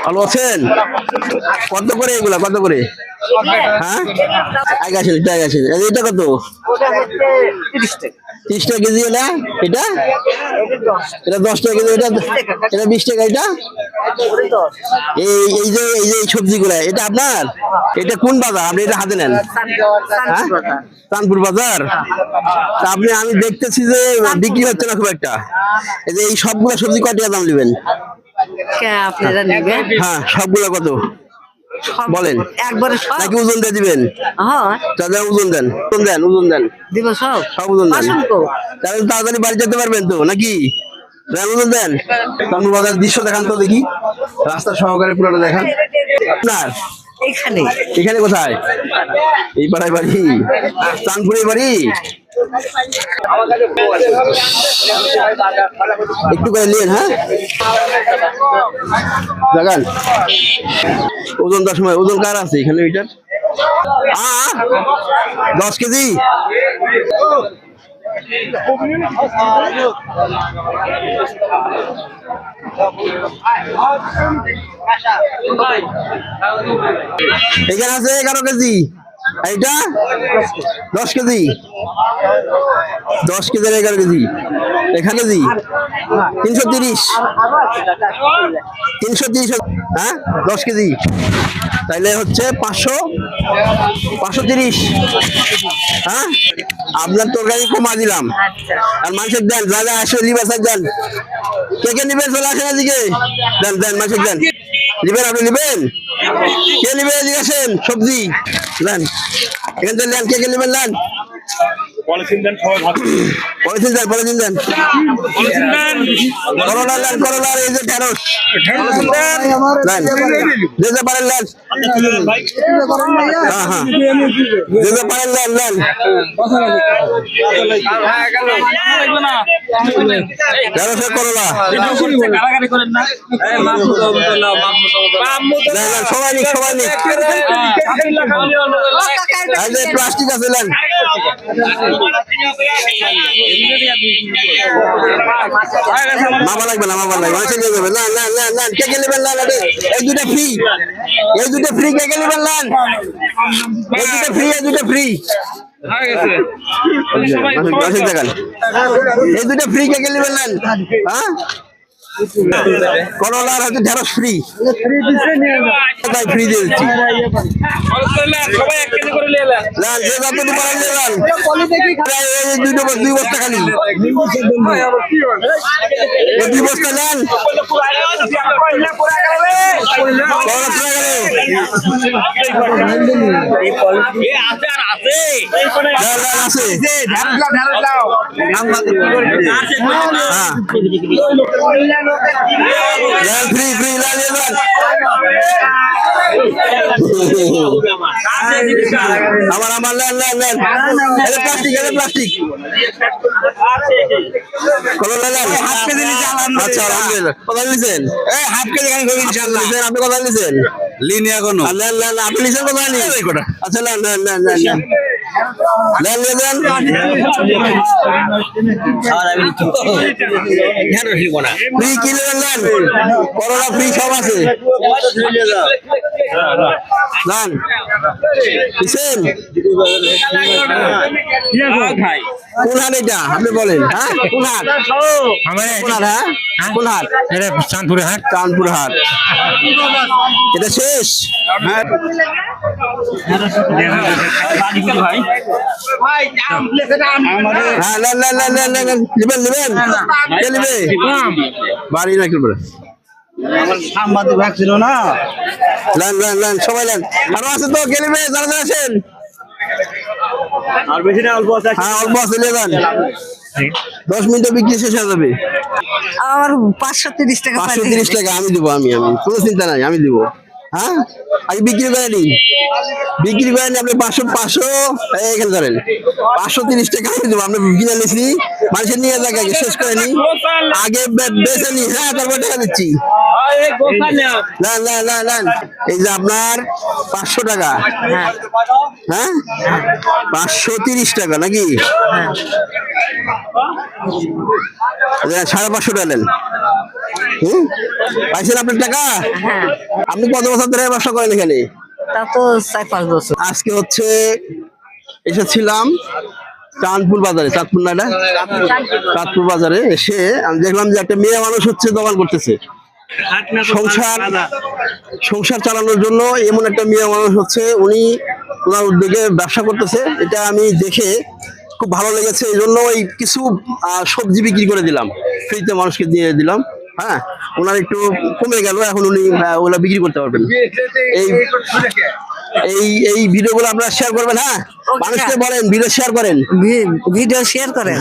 ভালো আছেন? কত করে এগুলা, কত করে? হ্যাঁ, এটা কত? 30 টাকা কেজি। এটা এটা 10 টাকা কেজি। এটা 20 টাকা। এটা এই যে সবজিগুলা, এটা আপনার? এটা কোন বাজার? আপনি এটা হাতে নেন? হ্যাঁ, চাঁদপুর বাজার। তা আমি দেখতেছি যে বিক্রি হচ্ছে না খুব একটা। এই সবগুলা সবজি কয় টাকা দাম নেবেন? হ্যাঁ, সবগুলা কত বলেন? নাকি ওজন দিয়ে দিবেন? ওজন দেন, ওজন দেন। সব ওজন দেন, তাহলে তাড়াতাড়ি বাড়ি যেতে পারবেন তো নাকি? ওজন দেন। চাঁদপুর বাজার দৃশ্য দেখান তো দেখি, রাস্তা সহকারে পুরোটা দেখান। আপনার এখানে কোথায়? এই পাড়ায় বাড়ি? চাঁদপুরে বাড়ি? একটু করে নিন। হ্যাঁ, দেখান। ওজন 10 সময় ওজন কার আছে এখানে? ওইটার 10 কেজি। এখানে আছে 11 কেজি। এইটা 10 কেজি। 10 KG 11 KG. এখানে কেজি 330। 330। হ্যাঁ, 10 কেজি তাইলে হচ্ছে 530। হ্যাঁ, আপনার তরকারি কমা দিলাম। আর মানুষের দেন, যা যা আসে লিবাস দেন। কে কে নিবেন চলে আসেন এদিকে। দেন দেন, মানুষের দেন। নিবেন? আপনি নিবেন? কে নিবেন এদিকে আসেন। সবজি দেন, এখান থেকে নেন। কে কে নিবেন? নেন। পলিথিন দেন, পলিথিন দেন। করলা নেন, করলা। এই যে ঢেঁড়স নেন, যে যে পারেন নেন। হ্যাঁ হ্যাঁ, যে যে পারেন নেন। ঢেঁড়সের করলা সবাই নিক, সবাই নিক। প্লাস্টিক আছে নেন। মামা লাগবে না, মামা লাগবে। কে কে নেবেন? এই দুটো ফ্রি, এই দুটো ফ্রি। কে কে নেবেন? এই দুটো ফ্রি, এই দুটো ফ্রি। এই দুটো ফ্রি। কে কে নেবেন? হ্যাঁ, করলার হচ্ছে ঢেঁড়স ফ্রি। ফ্রি দিয়ে দিচ্ছি। দুই বস্তা খালি, 2 বস্তা নেন। ফ্রি ফ্রি আমার প্লাস্টিক, প্লাস্টিক। আচ্ছা, আলহামদুলিল্লাহ। কোথায় নিয়েছেন? Half KG. আপনি কোথায় নিয়েছেন? লিনি এখনো। আপনি নিয়েছেন কোথায়? আচ্ছা, করলা ফ্রি, সব আছে। কোন হাট এটা আপনি বলেন? হ্যাঁ, কোন হাট? কোন হাট? চাঁদপুর হাট। চাঁদপুর হাট। এটা শেষ। হ্যাঁ, বাড়ি না কি বলে সবাই নেন। আরো আছে তো, গেলিবে যারা যারা আছেন। আর বেশি না, অল্প আছে। হ্যাঁ, অল্প আছে, নিয়ে যান। 10 মিনিটে বিক্রি শেষ হয়ে যাবে। আর 530 টাকা। 530 টাকা আমি দিব। আমি কোনো চিন্তা নাই, আমি দিব। হ্যাঁ, আগে বিক্রি করে নিন। বিক্রি করে নিন আপনি 500। এখানে ধরেন 530 টাকা আমি দেবো। আপনি কিনে নিছি, মানুষের নিয়ে যাক, আগে শেষ করে নি, আগে বেচে নি। হ্যাঁ, তারপর টাকা দিচ্ছি। নেন নেন নেন নেন। এই যে আপনার 500 টাকা, হ্যাঁ 530 টাকা নাকি? 550 টাকা নেন। পাইছেন আপনার টাকা? আপনি কত বছর ধরে ব্যবসা করেন এখানে? তা তো 4-5 বছর। আজকে হচ্ছে এসেছিলাম চাঁদপুর বাজারে, চাঁদপুর না এটা? চাঁদপুর বাজারে এসে আমি দেখলাম যে একটা মেয়ে মানুষ হচ্ছে দোকান করতেছে। সংসার সংসার চালানোর জন্য এমন একটা মেয়ে মানুষ হচ্ছে, উনি ওনার উদ্যোগে ব্যবসা করতেছে। এটা আমি দেখে খুব ভালো লেগেছে, এই জন্য ওই কিছু সবজি বিক্রি করে দিলাম, ফ্রিতে মানুষকে দিয়ে দিলাম। হ্যাঁ, ওনার একটু কমে গেল, এখন উনি ওগুলা বিক্রি করতে পারবেন। এই এই এই ভিডিওগুলো আপনারা শেয়ার করবেন। হ্যাঁ, মানুষকে বলেন ভিডিও শেয়ার করেন। ভিডিও শেয়ার করেন।